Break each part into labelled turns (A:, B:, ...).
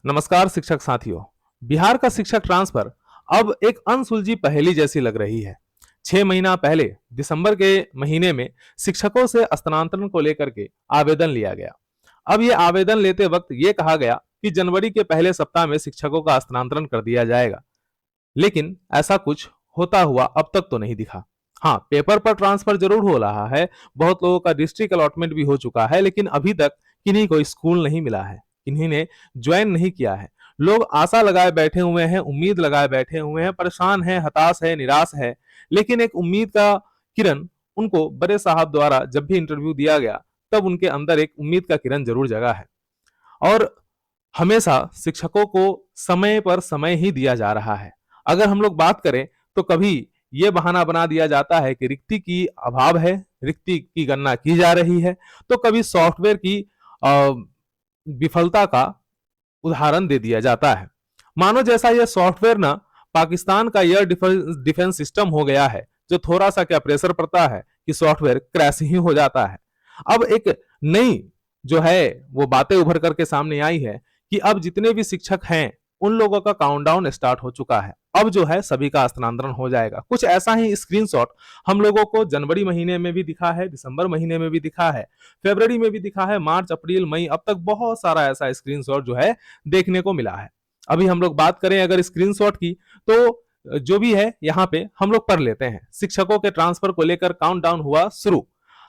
A: नमस्कार शिक्षक साथियों। बिहार का शिक्षक ट्रांसफर अब एक अनसुलझी पहेली जैसी लग रही है। 6 महीना पहले दिसंबर के महीने में शिक्षकों से स्थानांतरण को लेकर के आवेदन लिया गया। अब ये आवेदन लेते वक्त ये कहा गया कि जनवरी के पहले सप्ताह में शिक्षकों का स्थानांतरण कर दिया जाएगा, लेकिन ऐसा कुछ होता हुआ अब तक तो नहीं दिखा। हाँ, पेपर पर ट्रांसफर जरूर हो रहा है, बहुत लोगों का डिस्ट्रिक्ट अलॉटमेंट भी हो चुका है, लेकिन अभी तक किन्हीं को स्कूल नहीं मिला है, किन्हीं ने ज्वाइन नहीं किया है। लोग आशा लगाए बैठे हुए हैं, उम्मीद लगाए बैठे हुए हैं, परेशान है, हताश है, निराश है। लेकिन एक उम्मीद का किरण उनको बड़े साहब द्वारा जब भी इंटरव्यू दिया गया, तब उनके अंदर एक उम्मीद का किरण जरूर जगा है। और हमेशा शिक्षकों को समय पर समय ही दिया जा रहा है। अगर हम लोग बात करें तो कभी ये बहाना बना दिया जाता है कि रिक्ति की अभाव है, रिक्ति की गणना की जा रही है, तो कभी सॉफ्टवेयर की विफलता का उदाहरण दे दिया जाता है। मानो जैसा यह सॉफ्टवेयर ना पाकिस्तान का एयर डिफेंस सिस्टम हो गया है, जो थोड़ा सा क्या प्रेशर पड़ता है कि सॉफ्टवेयर क्रैश ही हो जाता है। अब एक नई जो है वो बातें उभर करके सामने आई है कि अब जितने भी शिक्षक हैं उन लोगों का काउंटडाउन स्टार्ट हो चुका है। अब जो है सभी का स्थानांतरण हो जाएगा। कुछ ऐसा ही स्क्रीनशॉट हम लोगों को जनवरी महीने में भी दिखा है, दिसंबर महीने में भी दिखा है, फरवरी में भी दिखा है, मार्च, अप्रैल, मई, अब तक बहुत सारा ऐसा स्क्रीनशॉट जो है देखने को मिला है। अभी हम लोग बात करें अगर स्क्रीनशॉट की, तो जो भी है यहाँ पे हम लोग पढ़ लेते हैं। शिक्षकों के ट्रांसफर को लेकर काउंटडाउन हुआ शुरू।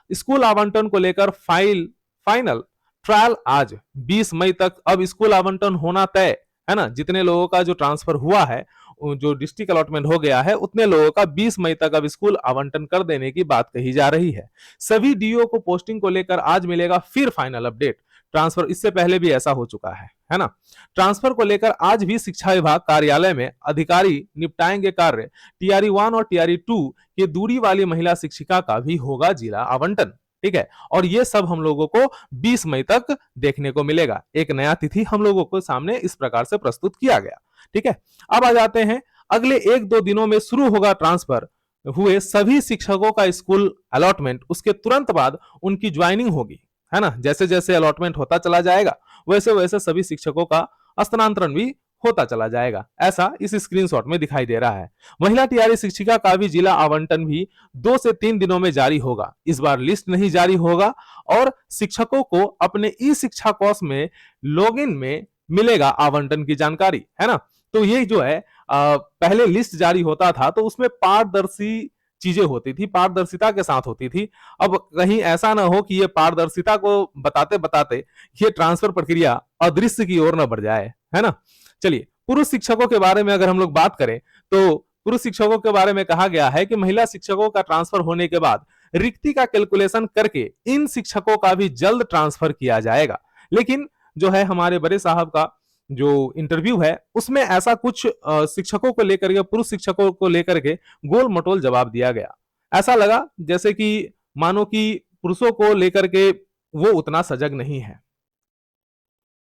A: स्कूल आवंटन को लेकर फाइनल ट्रायल आज 20 मई तक अब स्कूल आवंटन होना तय है ना। जितने लोगों का जो ट्रांसफर हुआ है, जो डिस्ट्रिक्ट अलॉटमेंट हो गया है, उतने लोगों का 20 मई तक अब स्कूल आवंटन कर देने की बात कही जा रही है। सभी डीओ को पोस्टिंग को लेकर आज मिलेगा फिर फाइनल अपडेट। ट्रांसफर इससे पहले भी ऐसा हो चुका है ना। ट्रांसफर को लेकर आज भी शिक्षा विभाग कार्यालय में अधिकारी निपटाएंगे कार्य। टीआरई 1 और टीआरई 2 की दूरी वाली महिला शिक्षिका का भी होगा जिला आवंटन। ठीक है, और ये सब हम लोगों को 20 मई तक देखने को मिलेगा। एक नया तिथि हम लोगों को सामने इस प्रकार से प्रस्तुत किया गया। ठीक है, अब आ जाते हैं अगले 1-2 दिनों में शुरू होगा ट्रांसफर हुए सभी शिक्षकों का स्कूल अलॉटमेंट, उसके तुरंत बाद उनकी ज्वाइनिंग होगी, है ना। जैसे जैसे अलॉटमेंट होता चला जाएगा वैसे वैसे सभी शिक्षकों का स्थानांतरण भी होता चला जाएगा, ऐसा इस स्क्रीनशॉट में दिखाई दे रहा है। महिला टीआरई शिक्षिका का भी जिला आवंटन भी 2 से 3 दिनों में जारी होगा। इस बार लिस्ट नहीं जारी होगा और शिक्षकों को अपने ई शिक्षा कोष में लॉगिन में मिलेगा आवंटन की जानकारी, है ना। तो ये जो है पहले लिस्ट जारी होता था तो उसमें पारदर्शी चीजें होती थी, पारदर्शिता के साथ होती थी। अब कहीं ऐसा ना हो कि ये पारदर्शिता को बताते बताते ये ट्रांसफर प्रक्रिया अदृश्य की ओर ना बढ़ जाए, है ना। चलिए, पुरुष शिक्षकों के बारे में अगर हम लोग बात करें तो पुरुष शिक्षकों के बारे में कहा गया है कि महिला शिक्षकों का ट्रांसफर होने के बाद रिक्ति का कैलकुलेशन करके इन शिक्षकों का भी जल्द ट्रांसफर किया जाएगा। लेकिन जो है हमारे बड़े साहब का जो इंटरव्यू है उसमें ऐसा कुछ शिक्षकों को लेकर के, पुरुष शिक्षकों को लेकर के गोल मटोल जवाब दिया गया। ऐसा लगा जैसे कि मानो कि पुरुषों को लेकर के वो उतना सजग नहीं है।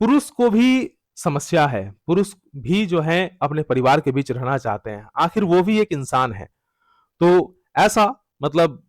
A: पुरुष को भी समस्या है, पुरुष भी जो है अपने परिवार के बीच रहना चाहते हैं, आखिर वो भी एक इंसान है। तो ऐसा मतलब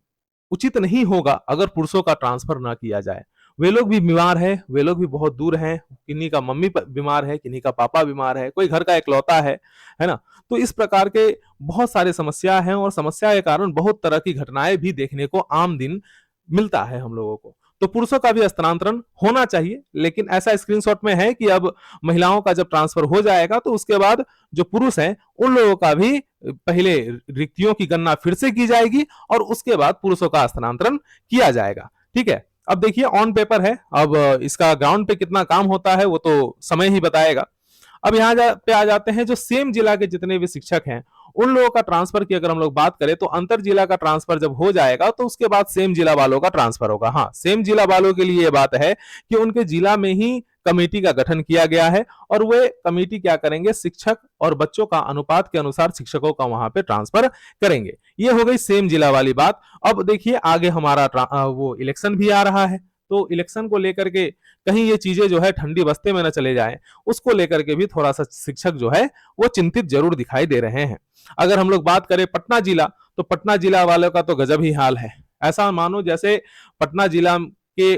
A: उचित नहीं होगा अगर पुरुषों का ट्रांसफर ना किया जाए। वे लोग भी बीमार है, वे लोग भी बहुत दूर हैं, किन्हीं का मम्मी बीमार है, किन्हीं का पापा बीमार है, कोई घर का इकलौता है ना। तो इस प्रकार के बहुत सारे समस्या हैं और समस्या के कारण बहुत तरह की घटनाएं भी देखने को आम दिन मिलता है हम लोगों को। तो पुरुषों का भी स्थानांतरण होना चाहिए, लेकिन ऐसा स्क्रीनशॉट में है कि अब महिलाओं का जब ट्रांसफर हो जाएगा तो उसके बाद जो पुरुष हैं उन लोगों का भी पहले रिक्तियों की गणना फिर से की जाएगी और उसके बाद पुरुषों का स्थानांतरण किया जाएगा। ठीक है, अब देखिए ऑन पेपर है, अब इसका ग्राउंड पे कितना काम होता है वो तो समय ही बताएगा। अब यहाँ पे आ जाते हैं जो सेम जिला के जितने भी शिक्षक हैं उन लोगों का ट्रांसफर की अगर हम लोग बात करें तो अंतर जिला का ट्रांसफर जब हो जाएगा तो उसके बाद सेम जिला वालों का ट्रांसफर होगा। हाँ, सेम जिला वालों के लिए यह बात है कि उनके जिला में ही कमेटी का गठन किया गया है और वे कमेटी क्या करेंगे, शिक्षक और बच्चों का अनुपात के अनुसार शिक्षकों का वहां पे ट्रांसफर करेंगे। ये हो गई सेम जिला वाली बात। अब देखिए आगे हमारा वो इलेक्शन भी आ रहा है, तो इलेक्शन को लेकर के कहीं ये चीजें जो है ठंडी बस्ते में न चले जाए, उसको लेकर के भी थोड़ा सा शिक्षक जो है वो चिंतित जरूर दिखाई दे रहे हैं। अगर हम लोग बात करें पटना जिला, तो पटना जिला वालों का तो गजब ही हाल है। ऐसा मानो जैसे पटना जिला के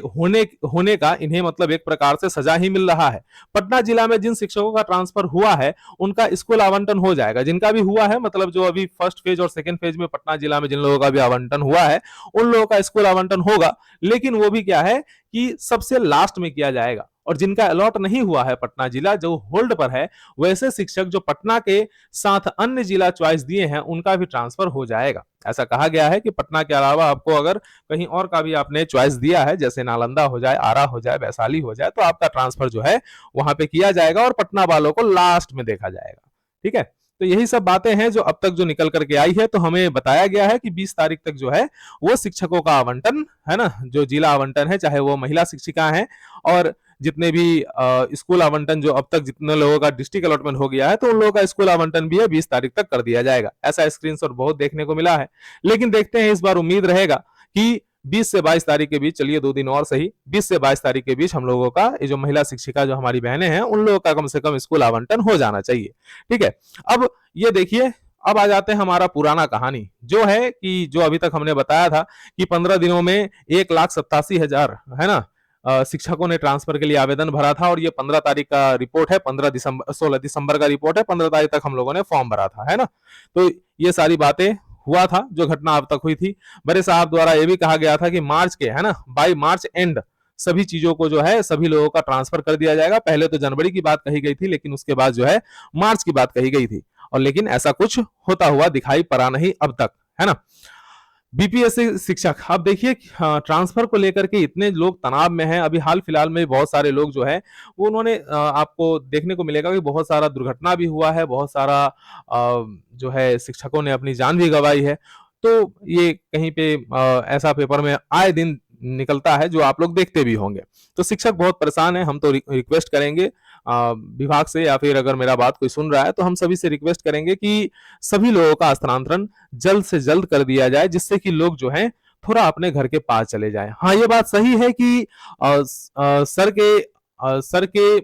A: होने का इन्हें मतलब एक प्रकार से सजा ही मिल रहा है। पटना जिला में जिन शिक्षकों का ट्रांसफर हुआ है उनका स्कूल आवंटन हो जाएगा, जिनका भी हुआ है मतलब जो अभी फर्स्ट फेज और सेकंड फेज में पटना जिला में जिन लोगों का भी आवंटन हुआ है उन लोगों का स्कूल आवंटन होगा, लेकिन वो भी क्या है कि सबसे लास्ट में किया जाएगा। और जिनका अलॉट नहीं हुआ है पटना जिला, जो होल्ड पर है, वैसे शिक्षक जो पटना के साथ अन्य जिला चॉइस दिए हैं उनका भी ट्रांसफर हो जाएगा। ऐसा कहा गया है कि पटना के अलावा आपको अगर कहीं और का भी आपने चॉइस दिया है, जैसे नालंदा हो जाए, आरा हो जाए, वैशाली हो जाए, तो आपका ट्रांसफर जो है वहां पे किया जाएगा और पटना वालों को लास्ट में देखा जाएगा। ठीक है, तो यही सब बातें हैं जो अब तक जो निकल करके आई है। तो हमें बताया गया है कि 20 तारीख तक जो है वो शिक्षकों का आवंटन है ना, जो जिला आवंटन है, चाहे वो महिला शिक्षिका है और जितने भी स्कूल आवंटन जो अब तक जितने लोगों का डिस्ट्रिक्ट अलॉटमेंट हो गया है, तो उन लोगों का स्कूल आवंटन भी है 20 तारीख तक कर दिया जाएगा। ऐसा स्क्रीनशॉट बहुत देखने को मिला है, लेकिन देखते हैं इस बार उम्मीद रहेगा कि 20 से 22 तारीख के बीच, चलिए 2 दिन और सही, 20 से 22 तारीख के बीच हम लोगों का ये जो महिला शिक्षिका जो हमारी बहनें हैं उन लोगों का कम से कम स्कूल आवंटन हो जाना चाहिए। ठीक है, अब ये देखिए, अब आ जाते हैं हमारा पुराना कहानी जो है कि जो अभी तक हमने बताया था कि 15 दिनों में 1,87,000 है ना शिक्षकों ने ट्रांसफर के लिए आवेदन भरा था और ये 15 तारीख का रिपोर्ट है, 16 दिसंबर का रिपोर्ट है, 15 तारीख तक हम लोगों ने फॉर्म भरा था, है ना। तो ये सारी बातें हुआ था, जो घटना अब तक हुई थी। बड़े साहब द्वारा ये भी कहा गया था कि मार्च के, है ना, बाई मार्च एंड सभी चीजों को जो है सभी लोगों का ट्रांसफर कर दिया जाएगा। पहले तो जनवरी की बात कही गई थी, लेकिन उसके बाद जो है मार्च की बात कही गई थी, और लेकिन ऐसा कुछ होता हुआ दिखाई पड़ा नहीं अब तक, है ना। बीपीएससी शिक्षक, आप देखिए ट्रांसफर को लेकर के इतने लोग तनाव में हैं। अभी हाल फिलहाल में बहुत सारे लोग जो है वो उन्होंने आपको देखने को मिलेगा कि बहुत सारा दुर्घटना भी हुआ है, बहुत सारा जो है शिक्षकों ने अपनी जान भी गंवाई है। तो ये कहीं पे ऐसा पेपर में आए दिन निकलता है जो आप लोग देखते भी होंगे। तो शिक्षक बहुत परेशान है। हम तो रिक्वेस्ट करेंगे विभाग से, या फिर अगर मेरा बात कोई सुन रहा है तो हम सभी से रिक्वेस्ट करेंगे कि सभी लोगों का स्थानांतरण जल्द से जल्द कर दिया जाए, जिससे कि लोग जो हैं थोड़ा अपने घर के पास चले जाएं। हाँ, ये बात सही है कि सर के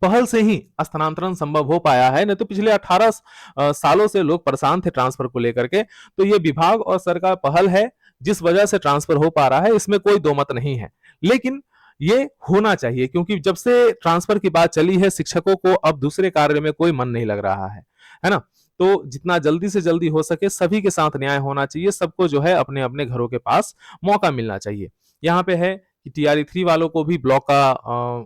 A: पहल से ही स्थानांतरण संभव हो पाया है, नहीं तो पिछले 18 सालों से लोग परेशान थे ट्रांसफर को लेकर के। तो ये विभाग और सर का पहल है जिस वजह से ट्रांसफर हो पा रहा है, इसमें कोई दो मत नहीं है। लेकिन ये होना चाहिए, क्योंकि जब से ट्रांसफर की बात चली है शिक्षकों को अब दूसरे कार्य में कोई मन नहीं लग रहा है ना। तो जितना जल्दी से जल्दी हो सके सभी के साथ न्याय होना चाहिए, सबको जो है अपने अपने घरों के पास मौका मिलना चाहिए। यहाँ पे है कि टीआरई 3 वालों को भी ब्लॉक का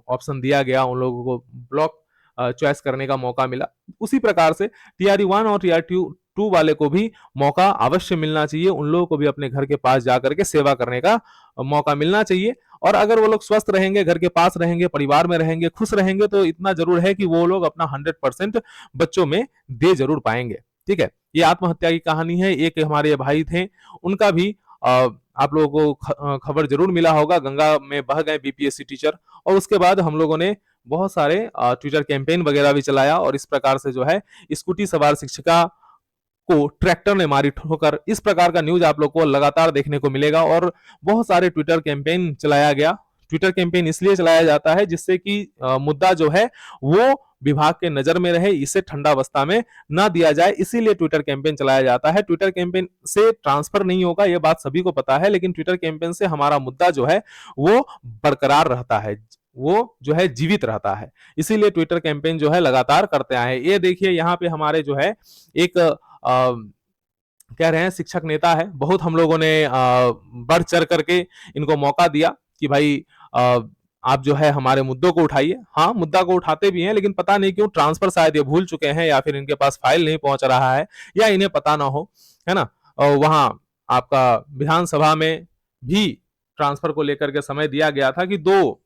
A: ऑप्शन दिया गया, उन लोगों को ब्लॉक चॉइस करने का मौका मिला। उसी प्रकार से टीआरई 1 और टीआरई 2 वाले को भी मौका अवश्य मिलना चाहिए, उन लोगों को भी अपने घर के पास जाकर के सेवा करने का मौका मिलना चाहिए। और अगर वो लोग स्वस्थ रहेंगे, घर के पास रहेंगे, परिवार में रहेंगे, खुश रहेंगे, तो इतना जरूर है कि वो लोग अपना 100% बच्चों में दे जरूर पाएंगे। ठीक है, ये आत्महत्या की कहानी है। एक हमारे भाई थे, उनका भी आप लोगों को खबर जरूर मिला होगा, गंगा में बह गए बीपीएससी टीचर। और उसके बाद हम लोगों ने बहुत सारे ट्विटर कैंपेन वगैरह भी चलाया, और इस प्रकार से जो है स्कूटी सवार शिक्षिका को ट्रैक्टर ने मारी ठोकर, इस प्रकार का न्यूज आप लोग को लगातार देखने को मिलेगा। और बहुत सारे ट्विटर कैंपेन चलाया गया। ट्विटर कैंपेन इसलिए चलाया जाता है जिससे कि मुद्दा जो है वो विभाग के नजर में रहे, इसे ठंडा अवस्था में ना दिया जाए, इसीलिए ट्विटर कैंपेन चलाया जाता है। ट्विटर कैंपेन से ट्रांसफर नहीं होगा, यह बात सभी को पता है, लेकिन ट्विटर कैंपेन से हमारा मुद्दा जो है वो बरकरार रहता है, वो जो है जीवित रहता है। इसीलिए ट्विटर कैंपेन जो है लगातार करते आए हैं। ये देखिए यहाँ पे हमारे जो है एक कह रहे हैं शिक्षक नेता है, बहुत हम लोगों ने बढ़ चढ़ करके इनको मौका दिया कि भाई आप जो है हमारे मुद्दों को उठाइए। हाँ, मुद्दा को उठाते भी हैं, लेकिन पता नहीं क्यों ट्रांसफर शायद ये भूल चुके हैं, या फिर इनके पास फाइल नहीं पहुंच रहा है, या इन्हें पता ना हो, है ना। और वहां आपका विधानसभा में भी ट्रांसफर को लेकर के समय दिया गया था कि 2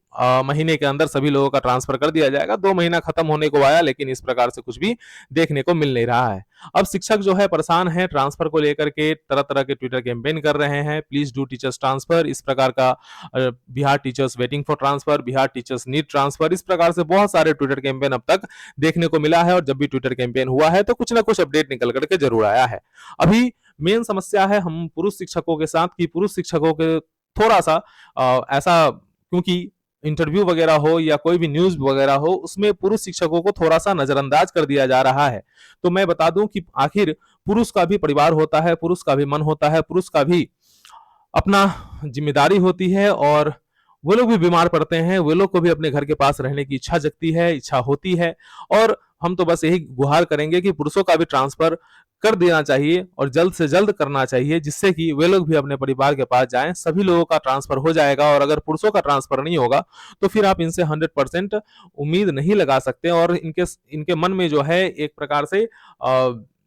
A: महीने के अंदर सभी लोगों का ट्रांसफर कर दिया जाएगा। 2 महीना खत्म होने को आया, लेकिन इस प्रकार से कुछ भी देखने को मिल नहीं रहा है। अब शिक्षक जो है परेशान है ट्रांसफर को लेकर के, तरह तरह के ट्विटर कैंपेन कर रहे हैं, प्लीज डू टीचर्स ट्रांसफर, इस प्रकार का Bihar teachers waiting for transfer, Bihar teachers need transfer, इस प्रकार से बहुत सारे ट्विटर कैंपेन अब तक देखने को मिला है। और जब भी ट्विटर कैंपेन हुआ है तो कुछ ना कुछ अपडेट निकल करके जरूर आया है। अभी मेन समस्या है हम पुरुष शिक्षकों के साथ, कि पुरुष शिक्षकों के थोड़ा सा ऐसा, क्योंकि इंटरव्यू वगैरह हो या कोई भी न्यूज वगैरह हो, उसमें पुरुष शिक्षकों को थोड़ा सा नजरअंदाज कर दिया जा रहा है। तो मैं बता दूं कि आखिर पुरुष का भी परिवार होता है, पुरुष का भी मन होता है, पुरुष का भी अपना जिम्मेदारी होती है, और वो लोग भी बीमार पड़ते हैं, वो लोग को भी अपने घर के पास रहने की इच्छा जगती है, इच्छा होती है। और हम तो बस यही गुहार करेंगे कि पुरुषों का भी ट्रांसफर कर देना चाहिए और जल्द से जल्द करना चाहिए, जिससे कि वे लोग भी अपने परिवार के पास जाएं। सभी लोगों का ट्रांसफर हो जाएगा, और अगर पुरुषों का ट्रांसफर नहीं होगा तो फिर आप इनसे 100% उम्मीद नहीं लगा सकते, और इनके इनके मन में जो है एक प्रकार से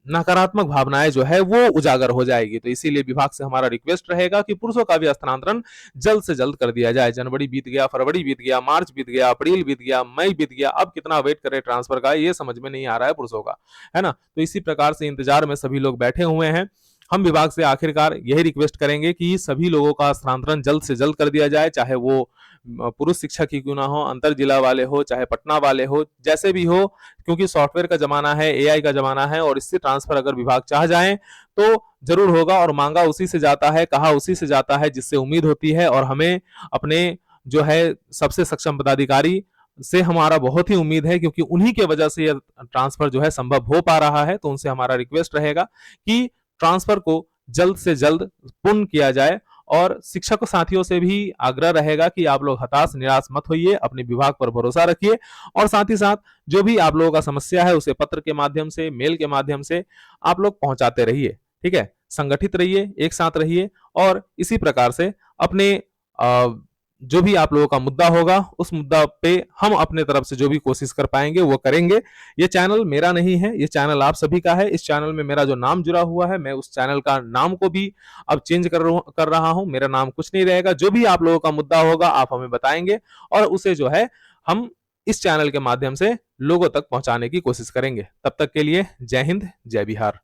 A: नकारात्मक भावनाएं जो है वो उजागर हो जाएगी। तो इसीलिए विभाग से हमारा रिक्वेस्ट रहेगा कि पुरुषों का भी स्थानांतरण जल्द से जल्द कर दिया जाए। जनवरी बीत गया, फरवरी बीत गया, मार्च बीत गया, अप्रैल बीत गया, मई बीत गया, अब कितना वेट करें ट्रांसफर का, ये समझ में नहीं आ रहा है पुरुषों का, है ना। तो इसी प्रकार से इंतजार में सभी लोग बैठे हुए हैं। हम विभाग से आखिरकार यही रिक्वेस्ट करेंगे कि सभी लोगों का स्थानांतरण जल्द से जल्द कर दिया जाए, चाहे वो पुरुष शिक्षक ही क्यों ना हो, अंतर जिला वाले हो, चाहे पटना वाले हो, जैसे भी हो, क्योंकि सॉफ्टवेयर का जमाना है, एआई का जमाना है, और इससे ट्रांसफर अगर विभाग चाह जाए तो जरूर होगा। और मांगा उसी से जाता है, कहा उसी से जाता है जिससे उम्मीद होती है। और हमें अपने जो है सबसे सक्षम पदाधिकारी से हमारा बहुत ही उम्मीद है, क्योंकि उन्हीं के वजह से यह ट्रांसफर जो है संभव हो पा रहा है। तो उनसे हमारा रिक्वेस्ट रहेगा कि ट्रांसफर को जल्द से जल्द पूर्ण किया जाए। और शिक्षक साथियों से भी आग्रह रहेगा कि आप लोग हताश निराश मत होइए, अपने विभाग पर भरोसा रखिए, और साथ ही साथ जो भी आप लोगों का समस्या है उसे पत्र के माध्यम से, मेल के माध्यम से आप लोग पहुंचाते रहिए। ठीक है, संगठित रहिए, एक साथ रहिए, और इसी प्रकार से अपने जो भी आप लोगों का मुद्दा होगा उस मुद्दा पे हम अपने तरफ से जो भी कोशिश कर पाएंगे वो करेंगे। ये चैनल मेरा नहीं है, ये चैनल आप सभी का है। इस चैनल में मेरा जो नाम जुड़ा हुआ है, मैं उस चैनल का नाम को भी अब चेंज कर रहा हूं। मेरा नाम कुछ नहीं रहेगा। जो भी आप लोगों का मुद्दा होगा आप हमें बताएंगे, और उसे जो है हम इस चैनल के माध्यम से लोगों तक पहुंचाने की कोशिश करेंगे। तब तक के लिए जय हिंद, जय बिहार।